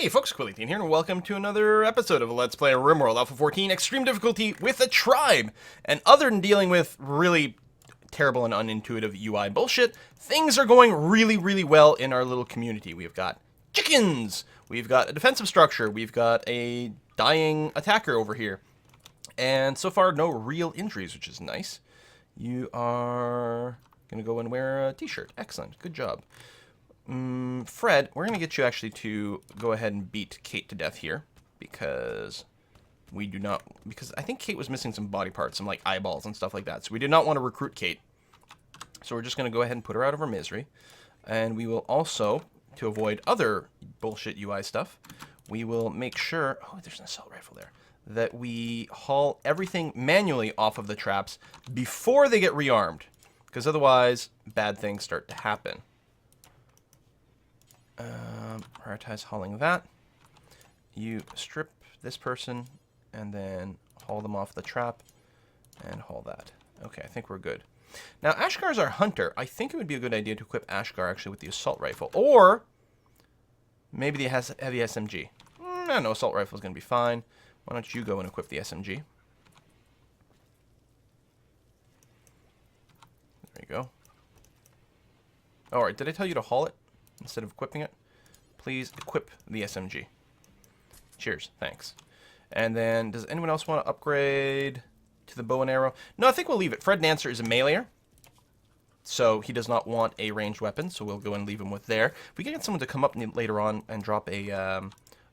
Hey folks, Quillian here, and welcome to another episode of Let's Play RimWorld Alpha 14 Extreme Difficulty with a Tribe. And other than dealing with really terrible and unintuitive UI bullshit, things are going really well in our little community. We've got chickens, we've got a defensive structure, we've got a dying attacker over here. And so far, no real injuries, which is nice. You are going to go and wear a t-shirt. Excellent. Good job. Fred, we're going to get you actually to go ahead and beat Kate to death here, because we do not, because I think Kate was missing some body parts, some like eyeballs and stuff like that, so we did not want to recruit Kate. So we're just going to go ahead and put her out of her misery, and we will also, to avoid other bullshit UI stuff, we will make sure, oh, there's an assault rifle there, that we haul everything manually off of the traps before they get rearmed, because otherwise bad things start to happen. Prioritize hauling that. You strip this person and then haul them off the trap and haul that. Okay, I think we're good. Now, Ashgar's our hunter. I think it would be a good idea to equip Ashgar actually with the assault rifle, or maybe the heavy SMG. No, assault rifle is going to be fine. Why don't you go and equip the SMG? There you go. Alright, did I tell you to haul it instead of equipping it? Please equip the SMG. Cheers, thanks. And then, does anyone else want to upgrade to the bow and arrow? No, I think we'll leave it. Fred Dancer is a meleeer, so he does not want a ranged weapon, so we'll go and leave him with there. If we can get someone to come up later on and drop a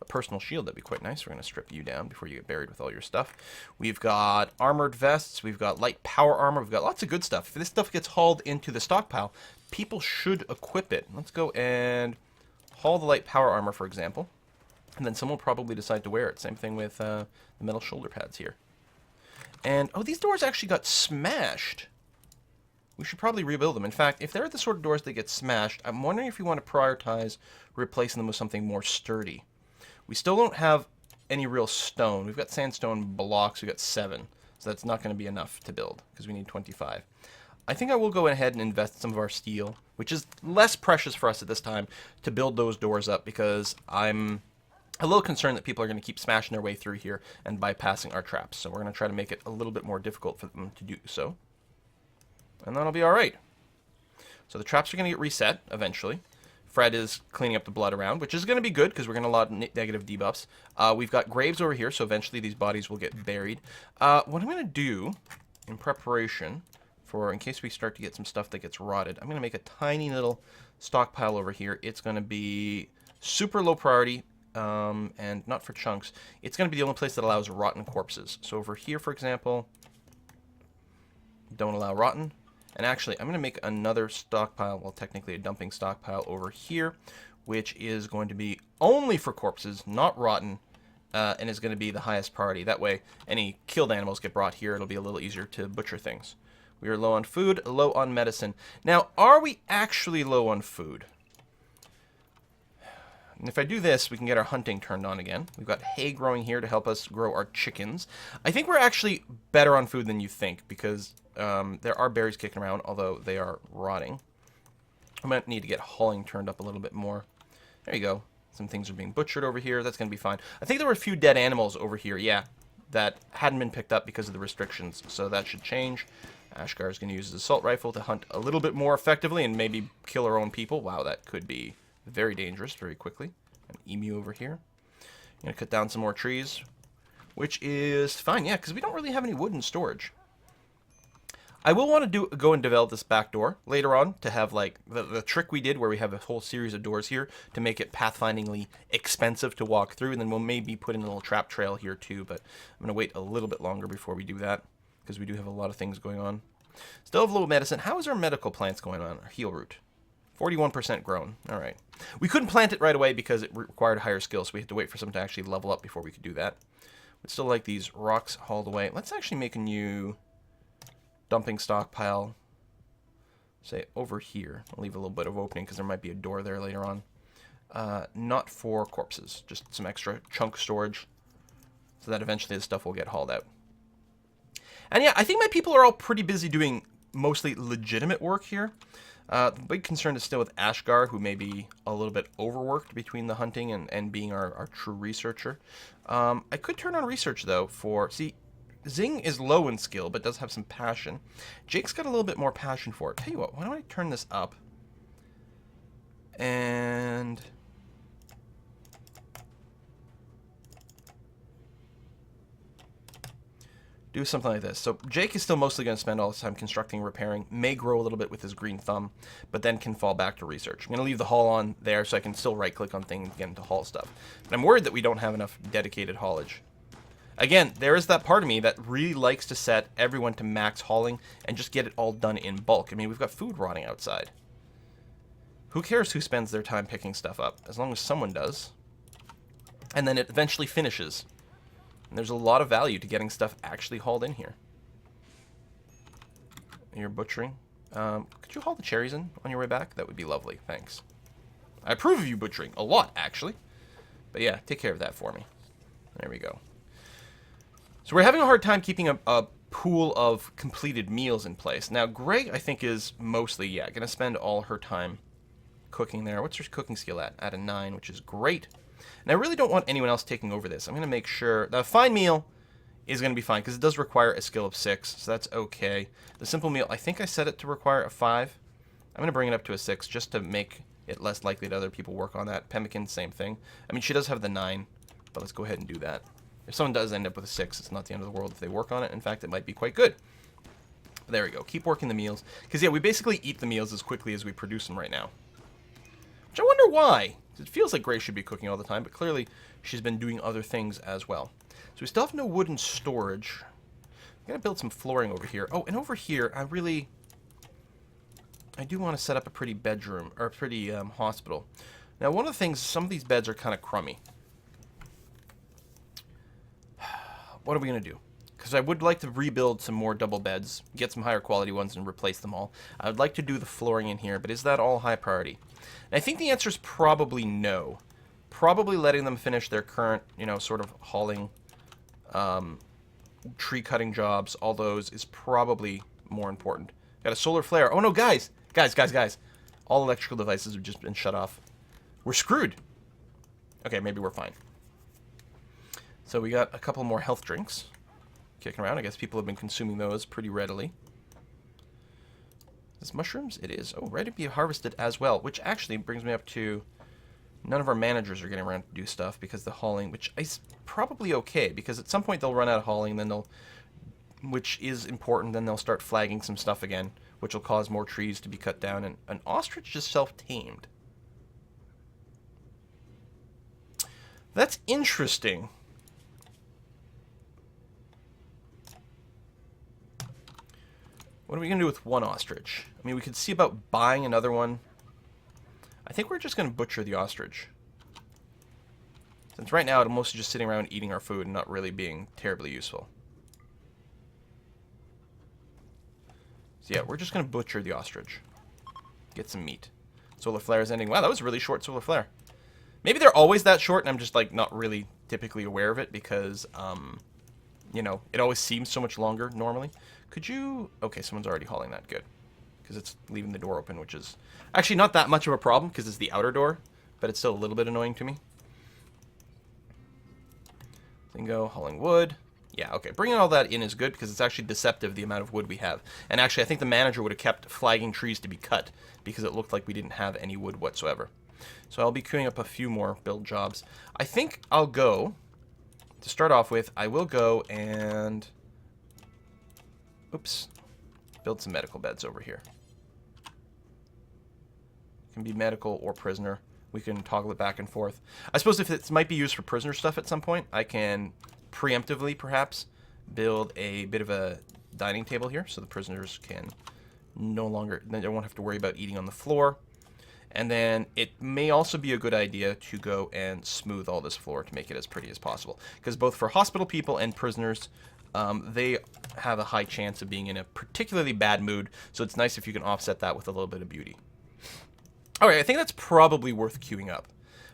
personal shield, that'd be quite nice. We're going to strip you down before you get buried with all your stuff. We've got armored vests, we've got light power armor, we've got lots of good stuff. If this stuff gets hauled into the stockpile, people should equip it. Let's go and haul the light power armor, for example, and then someone will probably decide to wear it. Same thing with the metal shoulder pads here. And, oh, these doors actually got smashed. We should probably rebuild them. In fact, if they're the sort of doors that get smashed, I'm wondering if you want to prioritize replacing them with something more sturdy. We still don't have any real stone. We've got sandstone blocks. We've got 7. So that's not going to be enough to build, because we need 25. I think I will go ahead and invest some of our steel, which is less precious for us at this time, to build those doors up, because I'm a little concerned that people are going to keep smashing their way through here and bypassing our traps. So we're going to try to make it a little bit more difficult for them to do so. And that'll be alright. So the traps are going to get reset eventually. Fred is cleaning up the blood around, which is going to be good, because we're going to lot negative debuffs. We've got graves over here, so eventually these bodies will get buried. What I'm going to do, in preparation for, in case we start to get some stuff that gets rotted, I'm going to make a tiny little stockpile over here. It's going to be super low priority, and not for chunks. It's going to be the only place that allows rotten corpses. So over here, for example, don't allow rotten. And actually, I'm going to make another stockpile, well, technically a dumping stockpile over here, which is going to be only for corpses, not rotten, and is going to be the highest priority. That way, any killed animals get brought here. It'll be a little easier to butcher things. We are low on food, low on medicine. Now, are we actually low on food? And if I do this, we can get our hunting turned on again. We've got hay growing here to help us grow our chickens. I think we're actually better on food than you think, because there are berries kicking around, although they are rotting. I might need to get hauling turned up a little bit more. There you go. Some things are being butchered over here. That's going to be fine. I think there were a few dead animals over here, yeah, that hadn't been picked up because of the restrictions, so that should change. Ashgar is going to use his assault rifle to hunt a little bit more effectively and maybe kill our own people. Wow, that could be very dangerous very quickly. An emu over here. I'm going to cut down some more trees, which is fine, yeah, because we don't really have any wood in storage. I will want to go and develop this back door later on to have, like, the trick we did where we have a whole series of doors here to make it pathfindingly expensive to walk through, and then we'll maybe put in a little trap trail here too, but I'm going to wait a little bit longer before we do that, because we do have a lot of things going on. Still have low medicine. How is our medical plants going on? Our heal root. 41% grown. All right. We couldn't plant it right away because it required higher skills, so we had to wait for someone to actually level up before we could do that. We'd still like these rocks hauled away. Let's actually make a new dumping stockpile, say, over here. I'll leave a little bit of opening because there might be a door there later on. Not for corpses, just some extra chunk storage so that eventually the stuff will get hauled out. And yeah, I think my people are all pretty busy doing mostly legitimate work here. The big concern is still with Ashgar, who may be a little bit overworked between the hunting and being our true researcher. I could turn on research, though, for... See, Zing is low in skill, but does have some passion. Jake's got a little bit more passion for it. Tell you what, why don't I turn this up? And... do something like this. So Jake is still mostly going to spend all his time constructing, repairing, may grow a little bit with his green thumb, but then can fall back to research. I'm going to leave the haul on there so I can still right-click on things and get into haul stuff. But I'm worried that we don't have enough dedicated haulage. Again, there is that part of me that really likes to set everyone to max hauling and just get it all done in bulk. I mean, we've got food rotting outside. Who cares who spends their time picking stuff up, as long as someone does. And then it eventually finishes. And there's a lot of value to getting stuff actually hauled in here. You're butchering. Could you haul the cherries in on your way back? That would be lovely. Thanks. I approve of you butchering. A lot, actually. But yeah, take care of that for me. There we go. So we're having a hard time keeping a pool of completed meals in place. Now, Greg, I think, is mostly, yeah, going to spend all her time cooking there. What's her cooking skill at? At a 9, which is great. And I really don't want anyone else taking over this. I'm going to make sure... The fine meal is going to be fine, because it does require a skill of 6, so that's okay. The simple meal, I think I set it to require a 5. I'm going to bring it up to a 6, just to make it less likely that other people work on that. Pemmican, same thing. I mean, she does have the 9, but let's go ahead and do that. If someone does end up with a 6, it's not the end of the world if they work on it. In fact, it might be quite good. There we go. Keep working the meals. Because, yeah, we basically eat the meals as quickly as we produce them right now. Which I wonder why. It feels like Grace should be cooking all the time, but clearly she's been doing other things as well. So we still have no wood in storage. I'm going to build some flooring over here. Oh, and over here, I do want to set up a pretty bedroom, or a pretty hospital. Now, one of the things, some of these beds are kind of crummy. What are we going to do? Because I would like to rebuild some more double beds, get some higher quality ones, and replace them all. I would like to do the flooring in here, but is that all high priority? And I think the answer is probably no. Probably letting them finish their current, you know, sort of hauling, tree cutting jobs, all those is probably more important. Got a solar flare. Oh no, guys! Guys. All electrical devices have just been shut off. We're screwed. Okay, maybe we're fine. So we got a couple more health drinks kicking around. I guess people have been consuming those pretty readily. Is mushrooms? It is. Oh, ready to be harvested as well, which actually brings me up to none of our managers are getting around to do stuff because the hauling, which is probably okay, because at some point they'll run out of hauling, then they'll, which is important, then they'll start flagging some stuff again, which will cause more trees to be cut down, and an ostrich just self-tamed. That's interesting. What are we going to do with one ostrich? I mean, we could see about buying another one. I think we're just going to butcher the ostrich. Since right now, it's mostly just sitting around eating our food and not really being terribly useful. So yeah, we're just going to butcher the ostrich. Get some meat. Solar flare is ending. Wow, that was a really short solar flare. Maybe they're always that short and I'm just like not really typically aware of it because, you know, it always seems so much longer normally. Could you... Okay, someone's already hauling that. Good. Because it's leaving the door open, which is actually not that much of a problem because it's the outer door, but it's still a little bit annoying to me. Bingo, hauling wood. Yeah, okay. Bringing all that in is good because it's actually deceptive the amount of wood we have. And actually, I think the manager would have kept flagging trees to be cut because it looked like we didn't have any wood whatsoever. So I'll be queuing up a few more build jobs. I think I'll go, to start off with, I will go and... Oops. Build some medical beds over here. Can be medical or prisoner. We can toggle it back and forth. I suppose if it might be used for prisoner stuff at some point, I can preemptively, perhaps, build a bit of a dining table here so the prisoners can no longer... They won't have to worry about eating on the floor. And then it may also be a good idea to go and smooth all this floor to make it as pretty as possible. Because both for hospital people and prisoners... they have a high chance of being in a particularly bad mood, so it's nice if you can offset that with a little bit of beauty. Alright, I think that's probably worth queuing up.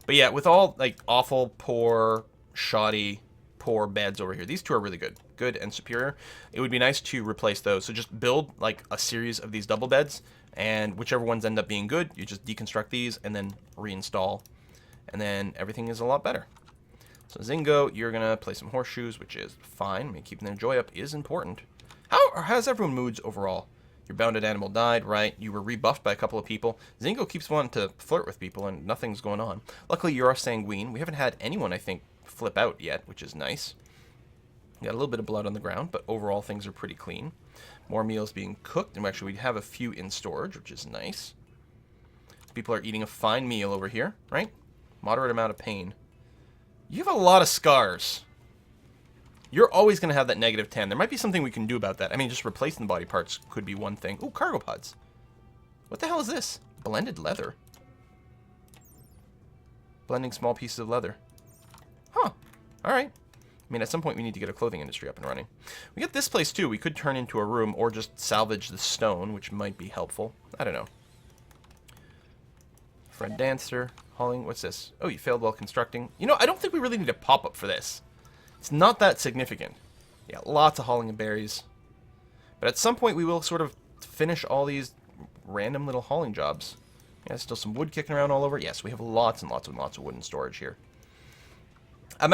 But yeah, with all, like, awful, poor, shoddy poor beds over here. These two are really good. Good and superior. It would be nice to replace those. So just build like a series of these double beds, and whichever ones end up being good, you just deconstruct these and then reinstall. And then everything is a lot better. So Zingo, you're going to play some horseshoes, which is fine. I mean, keeping their joy up is important. How's everyone moods overall? Your bounded animal died, right? You were rebuffed by a couple of people. Zingo keeps wanting to flirt with people, and nothing's going on. Luckily, you're sanguine. We haven't had anyone, I think, flip out yet, which is nice. We got a little bit of blood on the ground, but overall things are pretty clean. More meals being cooked, and actually we have a few in storage, which is nice. People are eating a fine meal over here, right? Moderate amount of pain. You have a lot of scars. You're always going to have that -10. There might be something we can do about that. I mean, just replacing the body parts could be one thing. Ooh, cargo pods. What the hell is this? Blended leather. Blending small pieces of leather. Huh. All right. I mean, at some point we need to get a clothing industry up and running. We got this place too. We could turn into a room or just salvage the stone, which might be helpful. I don't know. Fred Dancer. Hauling. What's this? Oh, you failed while constructing. You know, I don't think we really need a pop-up for this. It's not that significant. Yeah, lots of hauling of berries. But at some point we will sort of finish all these random little hauling jobs. Yeah, still some wood kicking around all over. Yes, we have lots and lots and lots of wood in storage here. I'm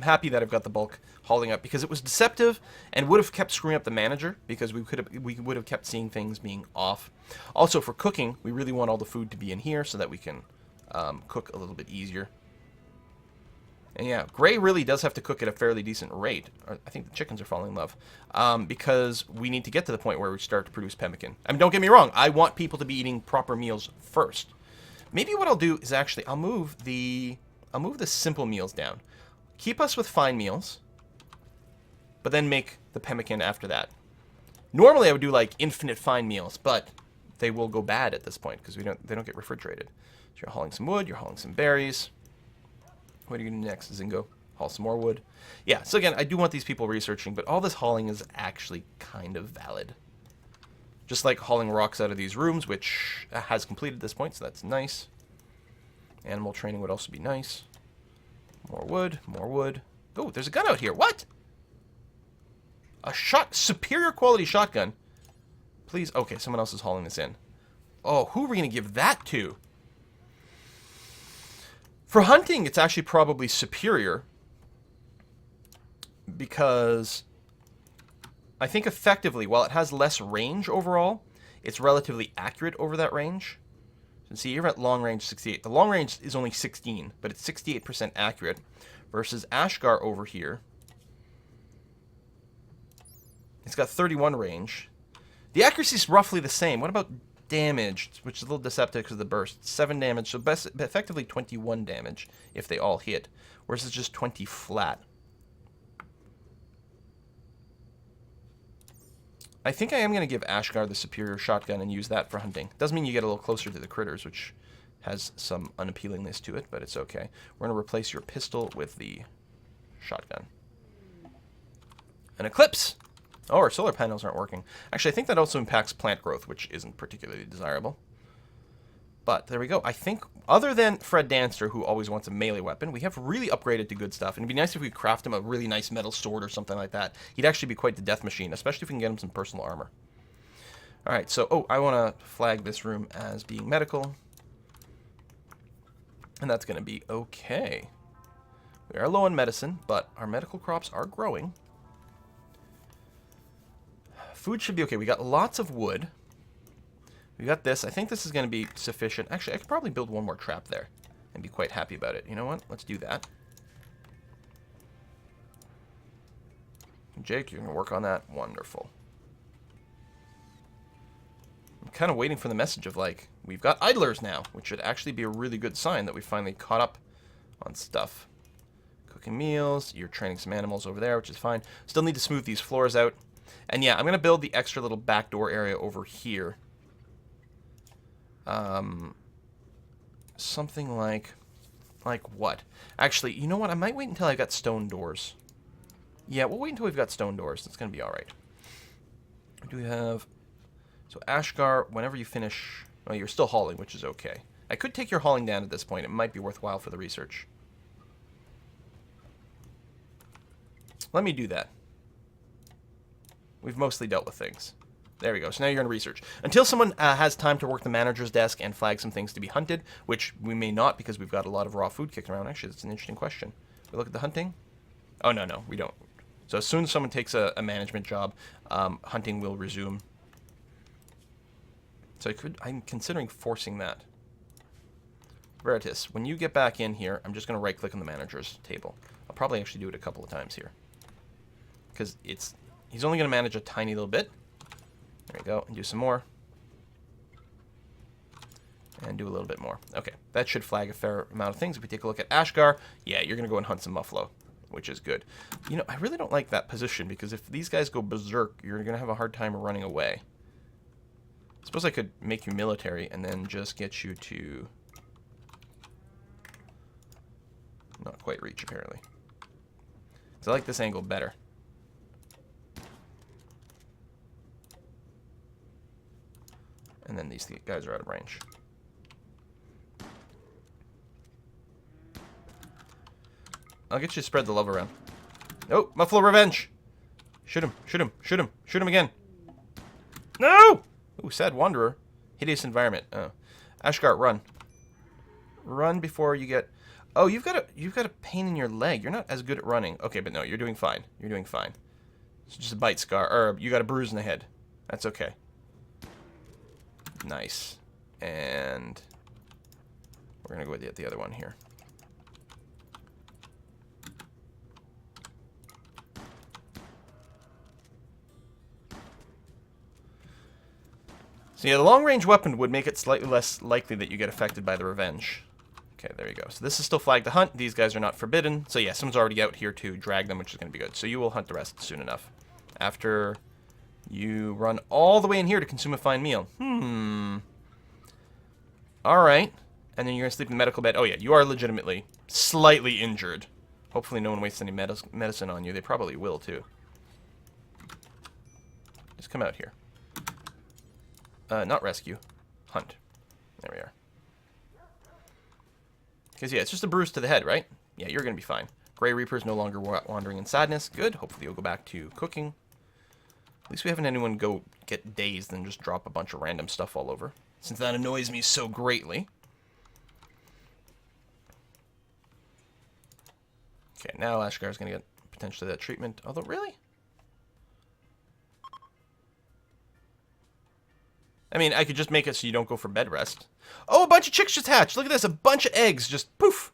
happy that I've got the bulk hauling up because it was deceptive and would have kept screwing up the manager because we would have kept seeing things being off. Also, for cooking, we really want all the food to be in here so that we can cook a little bit easier. And yeah, Gray really does have to cook at a fairly decent rate. I think the chickens are falling in love. Because we need to get to the point where we start to produce pemmican. I mean, don't get me wrong. I want people to be eating proper meals first. Maybe what I'll do is actually, I'll move the simple meals down. Keep us with fine meals. But then make the pemmican after that. Normally I would do like infinite fine meals, but they will go bad at this point because they don't get refrigerated. So you're hauling some wood, you're hauling some berries. What are you going to do next, Zingo? Haul some more wood. Yeah, so again, I do want these people researching, but all this hauling is actually kind of valid. Just like hauling rocks out of these rooms, which has completed at this point, so that's nice. Animal training would also be nice. More wood, more wood. Oh, there's a gun out here. What? A superior quality shotgun. Please. Okay, someone else is hauling this in. Oh, who are we going to give that to? For hunting, it's actually probably superior because I think effectively, while it has less range overall, it's relatively accurate over that range. So see, you're at long range 68. The long range is only 16, but it's 68% accurate versus Ashgar over here. It's got 31 range. The accuracy is roughly the same. What about damage, which is a little deceptive because of the burst? 7 damage, so effectively 21 damage if they all hit, whereas it's just 20 flat. I think I am going to give Ashgar the superior shotgun and use that for hunting. Doesn't mean you get a little closer to the critters, which has some unappealingness to it, but it's okay. We're going to replace your pistol with the shotgun. An eclipse! Oh, our solar panels aren't working. Actually, I think that also impacts plant growth, which isn't particularly desirable. But there we go. I think, other than Fred Dancer, who always wants a melee weapon, we have really upgraded to good stuff. And it'd be nice if we could craft him a really nice metal sword or something like that. He'd actually be quite the death machine, especially if we can get him some personal armor. Alright, so, oh, I want to flag this room as being medical. And that's going to be okay. We are low on medicine, but our medical crops are growing. Food should be okay. We got lots of wood. We got this. I think this is going to be sufficient. Actually, I could probably build one more trap there and be quite happy about it. You know what? Let's do that. Jake, you're going to work on that. Wonderful. I'm kind of waiting for the message of, like, we've got idlers now, which should actually be a really good sign that we finally caught up on stuff. Cooking meals. You're training some animals over there, which is fine. Still need to smooth these floors out. And yeah, I'm going to build the extra little backdoor area over here. Something like what? Actually, you know what? I might wait until I got stone doors. Yeah, we'll wait until we've got stone doors. That's going to be all right. Do we have... So Ashgar, whenever you finish... Oh, you're still hauling, which is okay. I could take your hauling down at this point. It might be worthwhile for the research. let me do that. We've mostly dealt with things. There we go. So now you're going to research. Until someone has time to work the manager's desk and flag some things to be hunted, which we may not because we've got a lot of raw food kicking around. Actually, that's an interesting question. We look at the hunting? Oh, no, we don't. So as soon as someone takes a management job, hunting will resume. So I'm considering forcing that. Veritas, when you get back in here, I'm just going to right-click on the manager's table. I'll probably actually do it a couple of times here. Because he's only going to manage a tiny little bit. There we go, and do some more. And do a little bit more. Okay, that should flag a fair amount of things. If we take a look at Ashgar, yeah, you're going to go and hunt some muffalo, which is good. You know, I really don't like that position, because if these guys go berserk, you're going to have a hard time running away. I suppose I could make you military and then just get you to... not quite reach, apparently. So I like this angle better. And then these guys are out of range. I'll get you to spread the love around. Oh, Muffalo Revenge! Shoot him, shoot him, shoot him, shoot him again. No! Ooh, Sad Wanderer. Hideous Environment. Oh. Ashgart, run. Run before you get... Oh, you've got a pain in your leg. You're not as good at running. Okay, but no, you're doing fine. You're doing fine. It's just a bite scar. Or you got a bruise in the head. That's okay. Nice. And we're going to go with the other one here. So yeah, the long-range weapon would make it slightly less likely that you get affected by the revenge. Okay, there you go. So this is still flagged to hunt. These guys are not forbidden. So yeah, someone's already out here to drag them, which is going to be good. So you will hunt the rest soon enough. After you run all the way in here to consume a fine meal. Alright. And then you're going to sleep in the medical bed. Oh yeah, you are legitimately slightly injured. Hopefully no one wastes any medicine on you. They probably will, too. Just come out here. Not rescue. Hunt. There we are. Because, yeah, it's just a bruise to the head, right? Yeah, you're going to be fine. Grey Reaper's no longer wandering in sadness. Good. Hopefully you'll go back to cooking. At least we haven't anyone go get dazed and just drop a bunch of random stuff all over. Since that annoys me so greatly. Okay, now Ashgar's going to get potentially that treatment. Although, really? I mean, I could just make it so you don't go for bed rest. Oh, a bunch of chicks just hatched. Look at this. A bunch of eggs. Just poof.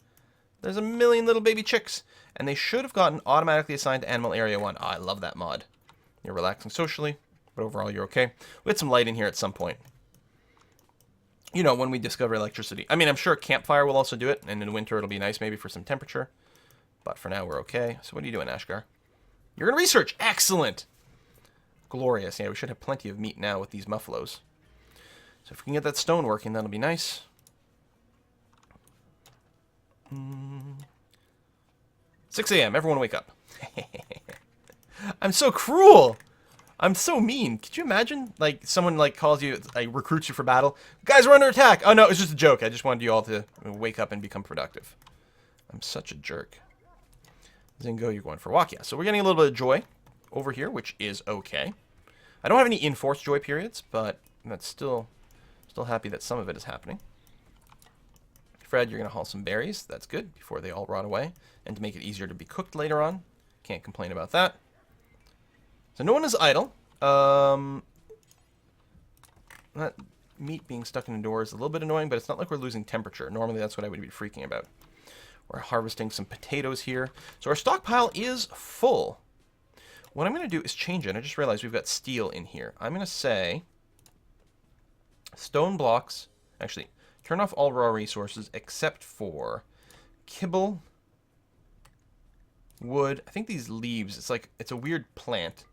There's a million little baby chicks. And they should have gotten automatically assigned to Animal Area 1. Oh, I love that mod. You're relaxing socially, but overall you're okay. We had some light in here at some point. You know, when we discover electricity. I mean, I'm sure a campfire will also do it. And in the winter it'll be nice maybe for some temperature. But for now we're okay. So what are you doing, Ashgar? You're going to research. Excellent. Glorious. Yeah, we should have plenty of meat now with these muffaloes. So if we can get that stone working, that'll be nice. 6 a.m. Everyone wake up. I'm so cruel. I'm so mean. Could you imagine, like, someone, like, calls you, like, recruits you for battle? Guys, we're under attack. Oh, no, it's just a joke. I just wanted you all to wake up and become productive. I'm such a jerk. Zingo, you're going for a walk. Yeah, so we're getting a little bit of joy over here, which is okay. I don't have any enforced joy periods, but that's still happy that some of it is happening. Fred, you're going to haul some berries. That's good, before they all rot away. And to make it easier to be cooked later on. Can't complain about that. So no one is idle. That meat being stuck in the door is a little bit annoying, but it's not like we're losing temperature. Normally that's what I would be freaking about. We're harvesting some potatoes here. So our stockpile is full. What I'm going to do is change it. I just realized we've got steel in here. I'm going to say stone blocks. Actually, turn off all raw resources except for kibble, wood. I think these leaves, it's a weird plant.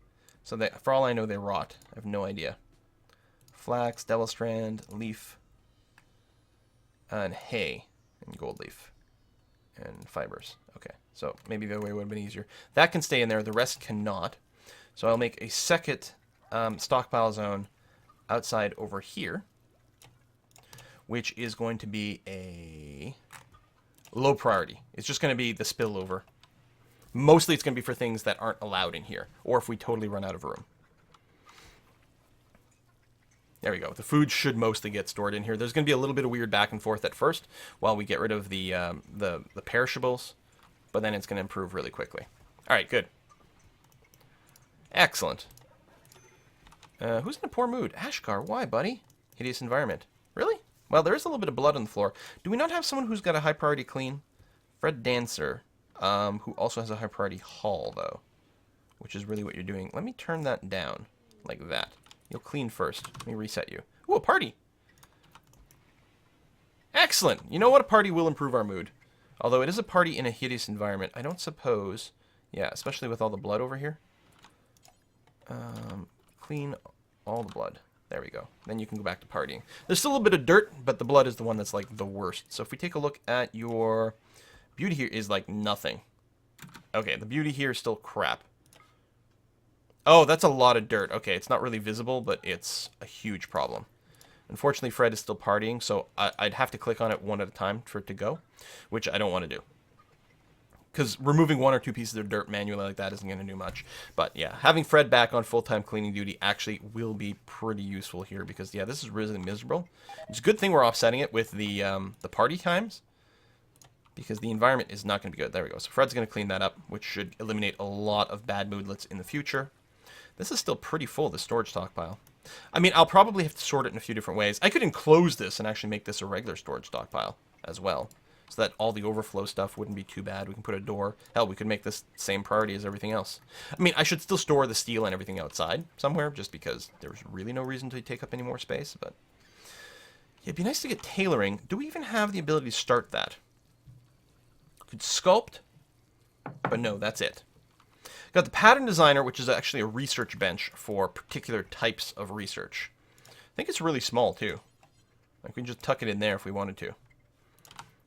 So that, for all I know, they rot. I have no idea. Flax, devil strand, leaf, and hay, and gold leaf, and fibers. Okay, so maybe the other way would have been easier. That can stay in there. The rest cannot. So I'll make a second stockpile zone outside over here, which is going to be a low priority. It's just going to be the spillover. Mostly it's going to be for things that aren't allowed in here, or if we totally run out of room. There we go. The food should mostly get stored in here. There's going to be a little bit of weird back and forth at first while we get rid of the perishables, but then it's going to improve really quickly. All right, good. Excellent. Who's in a poor mood? Ashgar, why, buddy? Hideous environment. Really? Well, there is a little bit of blood on the floor. Do we not have someone who's got a high priority clean? Fred Dancer, who also has a high priority haul, though, which is really what you're doing. Let me turn that down like that. You'll clean first. Let me reset you. Ooh, a party. Excellent. You know what? A party will improve our mood. Although it is a party in a hideous environment. I don't suppose... Yeah, especially with all the blood over here. Clean all the blood. There we go. Then you can go back to partying. There's still a little bit of dirt, but the blood is the one that's like the worst. So if we take a look at your... Beauty here is like nothing. Okay, the beauty here is still crap. Oh, that's a lot of dirt. Okay, it's not really visible, but it's a huge problem. Unfortunately, Fred is still partying, so I'd have to click on it one at a time for it to go, which I don't want to do. Because removing 1 or 2 pieces of dirt manually like that isn't going to do much. But yeah, having Fred back on full-time cleaning duty actually will be pretty useful here because, yeah, this is really miserable. It's a good thing we're offsetting it with the party times because the environment is not going to be good. There we go. So Fred's going to clean that up, which should eliminate a lot of bad moodlets in the future. This is still pretty full, the storage stockpile. I mean, I'll probably have to sort it in a few different ways. I could enclose this and actually make this a regular storage stockpile as well, so that all the overflow stuff wouldn't be too bad. We can put a door. Hell, we could make this same priority as everything else. I mean, I should still store the steel and everything outside somewhere, just because there's really no reason to take up any more space, but... Yeah, it'd be nice to get tailoring. Do we even have the ability to start that? Could sculpt, but no, that's it. Got the pattern designer, which is actually a research bench for particular types of research. I think it's really small, too. Like, we can just tuck it in there if we wanted to.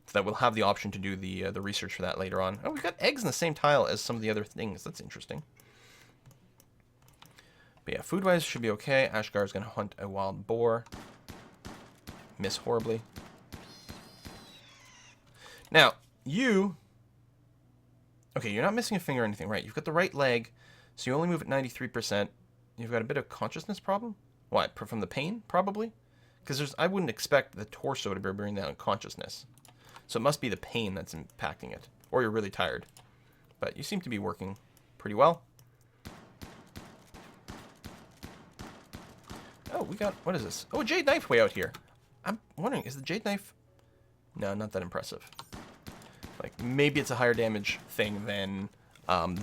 So that we'll have the option to do the research for that later on. Oh, we've got eggs in the same tile as some of the other things. That's interesting. But yeah, food-wise should be okay. Ashgar is going to hunt a wild boar. Miss horribly. Now, you... Okay, you're not missing a finger or anything, right? You've got the right leg, so you only move at 93%. You've got a bit of consciousness problem? Why? From the pain, probably? Because I wouldn't expect the torso to be bringing down consciousness. So it must be the pain that's impacting it. Or you're really tired. But you seem to be working pretty well. Oh, we got... What is this? Oh, a jade knife way out here. I'm wondering, is the jade knife... No, not that impressive. Like, maybe it's a higher damage thing than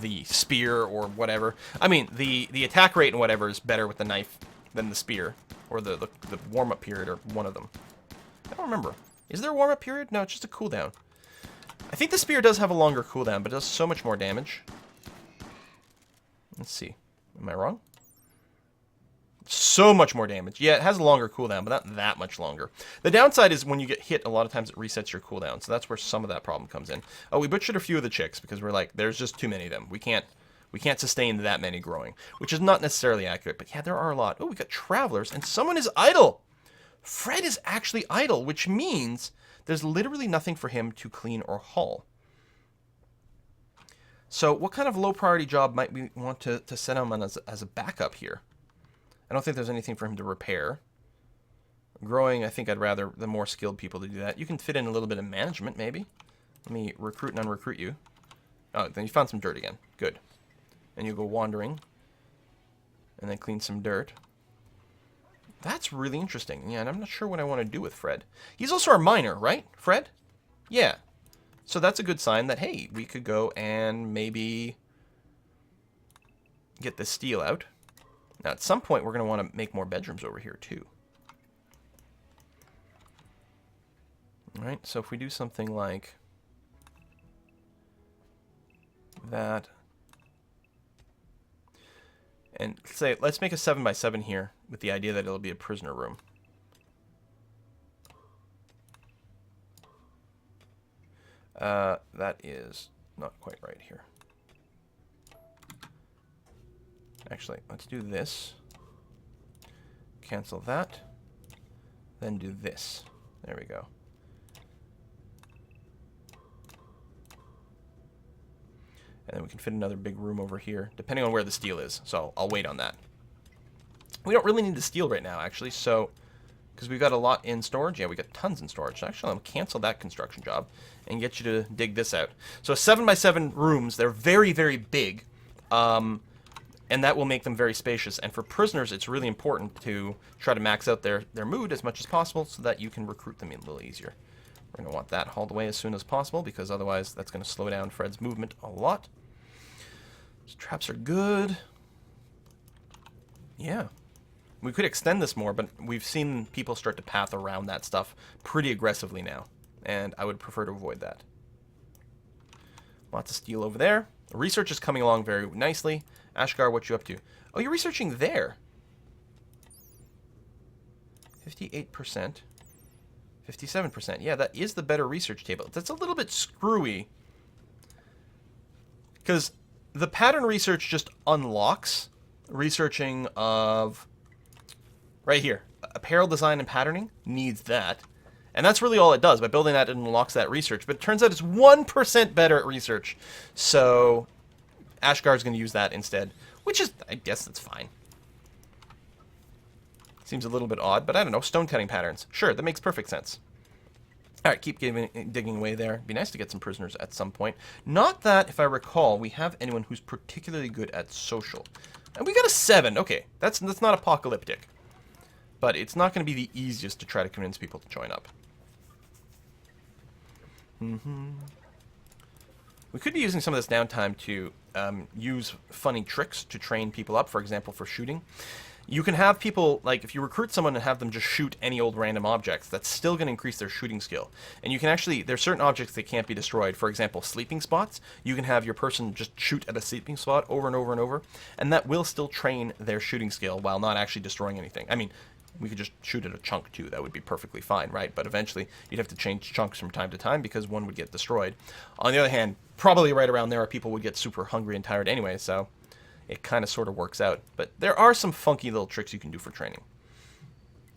the spear or whatever. I mean, the attack rate and whatever is better with the knife than the spear. Or the warm-up period, or one of them. I don't remember. Is there a warm-up period? No, it's just a cooldown. I think the spear does have a longer cooldown, but it does so much more damage. Let's see. Am I wrong? So much more damage. Yeah, it has a longer cooldown, but not that much longer. The downside is when you get hit, a lot of times it resets your cooldown. So that's where some of that problem comes in. Oh, we butchered a few of the chicks because we're like, there's just too many of them. We can't sustain that many growing, which is not necessarily accurate. But yeah, there are a lot. Oh, we got travelers, and someone is idle. Fred is actually idle, which means there's literally nothing for him to clean or haul. So what kind of low priority job might we want to set him on as a backup here? I don't think there's anything for him to repair. Growing, I think I'd rather the more skilled people to do that. You can fit in a little bit of management, maybe. Let me recruit and unrecruit you. Oh, then you found some dirt again. Good. And you go wandering. And then clean some dirt. That's really interesting. Yeah, and I'm not sure what I want to do with Fred. He's also our miner, right, Fred? Yeah. So that's a good sign that, hey, we could go and maybe get the steel out. Now, at some point, we're going to want to make more bedrooms over here, too. All right, so if we do something like that, and say, let's make a 7x7 here with the idea that it'll be a prisoner room. That is not quite right here. Actually, let's do this. Cancel that. Then do this. There we go. And then we can fit another big room over here, depending on where the steel is. So I'll wait on that. We don't really need the steel right now, actually, so... Because we've got a lot in storage. Yeah, we got tons in storage. So actually, I'll cancel that construction job and get you to dig this out. So 7x7 rooms, they're very, very big. And that will make them very spacious. And for prisoners, it's really important to try to max out their mood as much as possible so that you can recruit them a little easier. We're going to want that hauled away as soon as possible because otherwise that's going to slow down Fred's movement a lot. These traps are good. Yeah. We could extend this more, but we've seen people start to path around that stuff pretty aggressively now. And I would prefer to avoid that. Lots of steel over there. Research is coming along very nicely. Ashgar, what you up to? Oh, you're researching there. 58%. 57%. Yeah, that is the better research table. That's a little bit screwy. Because the pattern research just unlocks researching of... Right here. Apparel design and patterning needs that. And that's really all it does. By building that, it unlocks that research. But it turns out it's 1% better at research. So Ashgar's going to use that instead. Which is, I guess that's fine. Seems a little bit odd, but I don't know. Stone cutting patterns. Sure, that makes perfect sense. Alright, keep digging away there. It'd be nice to get some prisoners at some point. Not that, if I recall, we have anyone who's particularly good at social. And we got a 7. Okay, that's not apocalyptic. But it's not going to be the easiest to try to convince people to join up. We could be using some of this downtime to use funny tricks to train people up, for example, for shooting. You can have people, like, if you recruit someone and have them just shoot any old random objects, that's still going to increase their shooting skill. And you can actually, there's certain objects that can't be destroyed. For example, sleeping spots. You can have your person just shoot at a sleeping spot over and over and over, and that will still train their shooting skill while not actually destroying anything. I mean, we could just shoot at a chunk too. That would be perfectly fine, right? But eventually, you'd have to change chunks from time to time because one would get destroyed. On the other hand, probably right around there, people would get super hungry and tired anyway, so it kind of sort of works out. But there are some funky little tricks you can do for training.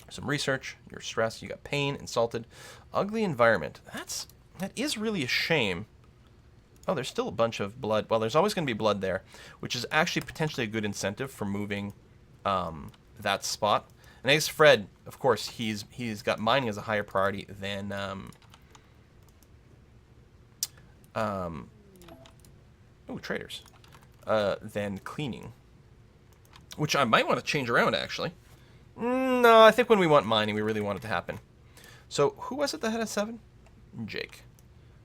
Some research, you're stressed, you got pain, insulted, ugly environment. That is really a shame. Oh, there's still a bunch of blood. Well, there's always going to be blood there, which is actually potentially a good incentive for moving that spot. And I guess Fred, of course, he's got mining as a higher priority than traders. Than cleaning, which I might want to change around actually. No, I think when we want mining, we really want it to happen. So who was it that had a 7? Jake.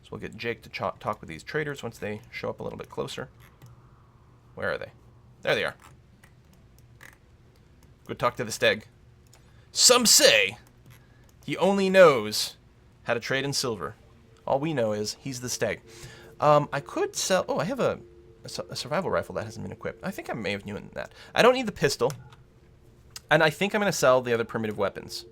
So we'll get Jake to talk with these traders once they show up a little bit closer. Where are they? There they are. Go talk to the steg. Some say he only knows how to trade in silver. All we know is he's the steg. I could sell... Oh, I have a survival rifle that hasn't been equipped. I think I may have known that. I don't need the pistol. And I think I'm going to sell the other primitive weapons.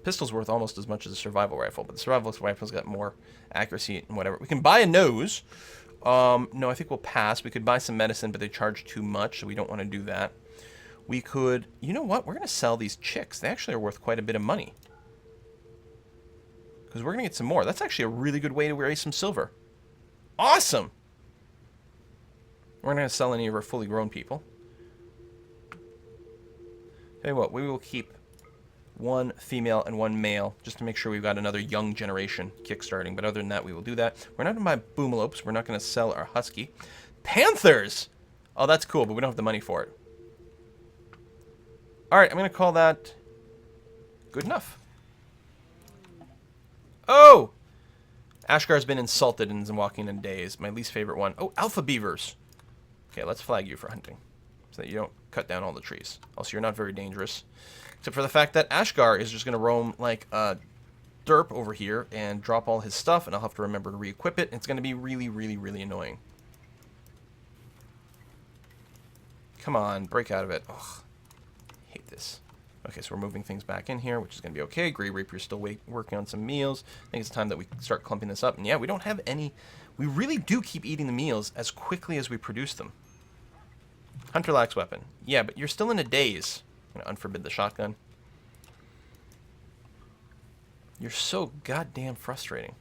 Pistol's worth almost as much as a survival rifle, but the survival rifle's got more accuracy and whatever. We can buy a nose. No, I think we'll pass. We could buy some medicine, but they charge too much, so we don't want to do that. We could... You know what? We're going to sell these chicks. They actually are worth quite a bit of money. Because we're going to get some more. That's actually a really good way to raise some silver. Awesome! We're not going to sell any of our fully grown people. Tell you what, we will keep one female and one male just to make sure we've got another young generation kickstarting. But other than that, we will do that. We're not going to buy boomalopes. We're not going to sell our husky. Panthers! Oh, that's cool, but we don't have the money for it. Alright, I'm going to call that good enough. Oh! Ashgar's been insulted and is walking in days. My least favorite one. Oh, alpha beavers. Okay, let's flag you for hunting. So that you don't cut down all the trees. Also, you're not very dangerous. Except for the fact that Ashgar is just going to roam like a derp over here and drop all his stuff, and I'll have to remember to re-equip it. It's going to be really, really, really annoying. Come on, break out of it. Ugh. Hate this. Okay, so we're moving things back in here, which is going to be okay. Grey Reaper's still working on some meals. I think it's time that we start clumping this up. And yeah, we don't have any... We really do keep eating the meals as quickly as we produce them. Hunter-lax weapon. Yeah, but you're still in a daze. I'm going to unforbid the shotgun. You're so goddamn frustrating.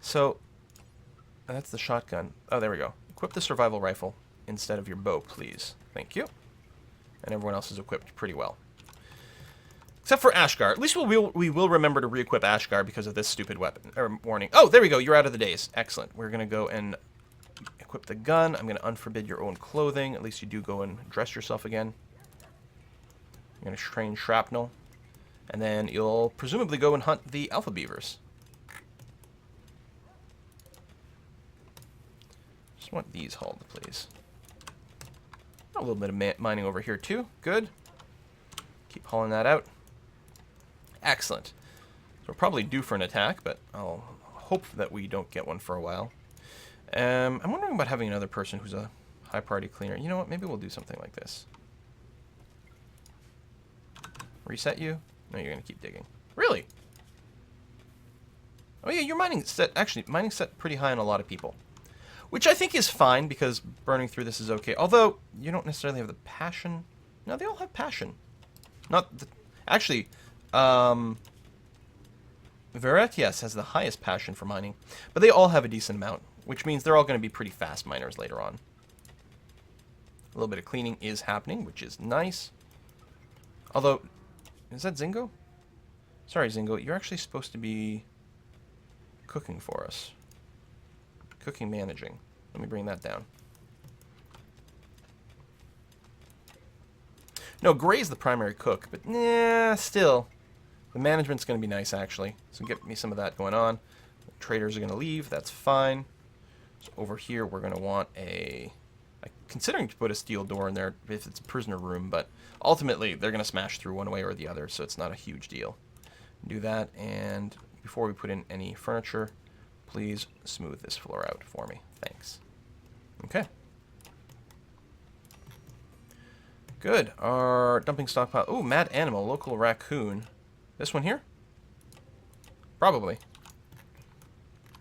So, That's the shotgun. Oh, there we go. Equip the survival rifle instead of your bow, please. Thank you. And everyone else is equipped pretty well. Except for Ashgar. At least we will remember to re-equip Ashgar because of this stupid weapon. Or warning. Oh, there we go. You're out of the daze. Excellent. We're going to go and equip the gun. I'm going to unforbid your own clothing. At least you do go and dress yourself again. You're going to train shrapnel. And then you'll presumably go and hunt the alpha beavers. Just want these hauled, please. A little bit of mining over here, too. Good. Keep hauling that out. Excellent. So we're probably due for an attack, but I'll hope that we don't get one for a while. I'm wondering about having another person who's a high priority cleaner. You know what? Maybe we'll do something like this. Reset you? No, you're going to keep digging. Really? Oh yeah, your mining set, actually, mining set pretty high on a lot of people. Which I think is fine, because burning through this is okay. Although, you don't necessarily have the passion. No, they all have passion. Not the, actually, Veretias has the highest passion for mining. But they all have a decent amount, which means they're all going to be pretty fast miners later on. A little bit of cleaning is happening, which is nice. Although, is that Zingo? Sorry, Zingo, you're actually supposed to be cooking for us. Cooking, managing. Let me bring that down. No, Gray's the primary cook, but nah, still. The management's going to be nice, actually. So get me some of that going on. The traders are going to leave. That's fine. So over here, we're going to want a... I'm considering to put a steel door in there if it's a prisoner room, but ultimately, they're going to smash through one way or the other, so it's not a huge deal. Do that, and before we put in any furniture, please smooth this floor out for me. Thanks. Okay. Good. Our dumping stockpile. Ooh, mad animal, local raccoon. This one here? Probably.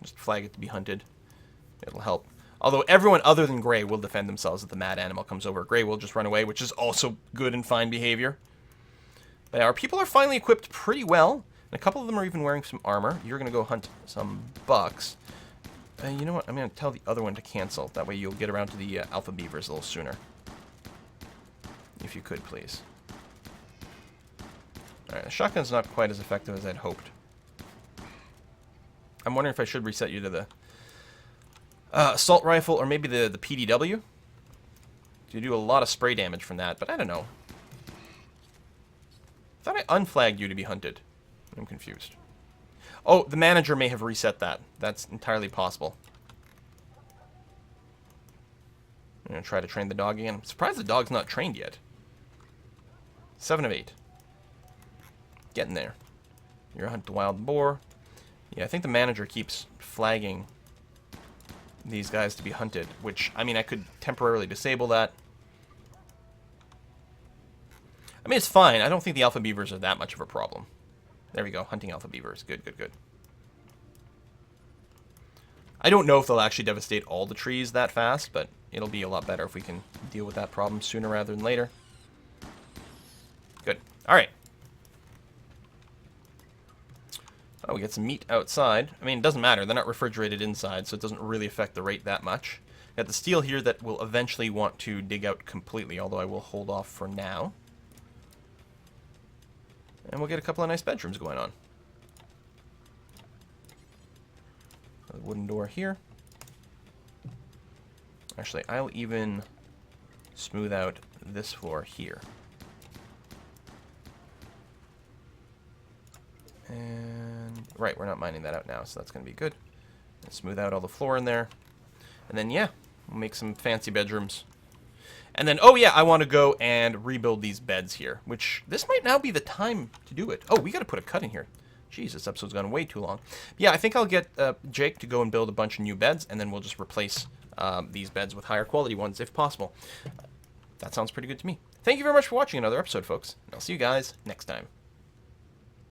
Just flag it to be hunted. It'll help. Although everyone other than Gray will defend themselves if the mad animal comes over. Gray will just run away, which is also good and fine behavior. But our people are finally equipped pretty well. And a couple of them are even wearing some armor. You're going to go hunt some bucks. You know what? I'm going to tell the other one to cancel. That way you'll get around to the alpha beavers a little sooner. If you could, please. Alright, the shotgun's not quite as effective as I'd hoped. I'm wondering if I should reset you to the assault rifle or maybe the PDW. You do a lot of spray damage from that, but I don't know. I thought I unflagged you to be hunted. I'm confused. Oh, the manager may have reset that. That's entirely possible. I'm going to try to train the dog again. I'm surprised the dog's not trained yet. 7 of 8. Getting there. You're hunt the wild boar. Yeah, I think the manager keeps flagging these guys to be hunted, which, I mean, I could temporarily disable that. I mean, it's fine. I don't think the alpha beavers are that much of a problem. There we go. Hunting alpha beavers. Good, good, good. I don't know if they'll actually devastate all the trees that fast, but it'll be a lot better if we can deal with that problem sooner rather than later. Good. All right. Oh, we get some meat outside. I mean, it doesn't matter. They're not refrigerated inside, so it doesn't really affect the rate that much. Got the steel here that we'll eventually want to dig out completely, although I will hold off for now. And we'll get a couple of nice bedrooms going on. A wooden door here. Actually, I'll even smooth out this floor here. And, right, we're not mining that out now, so that's going to be good. And smooth out all the floor in there. And then, yeah, we'll make some fancy bedrooms. And then, oh yeah, I want to go and rebuild these beds here, which this might now be the time to do it. Oh, we got to put a cut in here. Jeez, this episode's gone way too long. Yeah, I think I'll get Jake to go and build a bunch of new beds, and then we'll just replace these beds with higher quality ones if possible. That sounds pretty good to me. Thank you very much for watching another episode, folks. And I'll see you guys next time.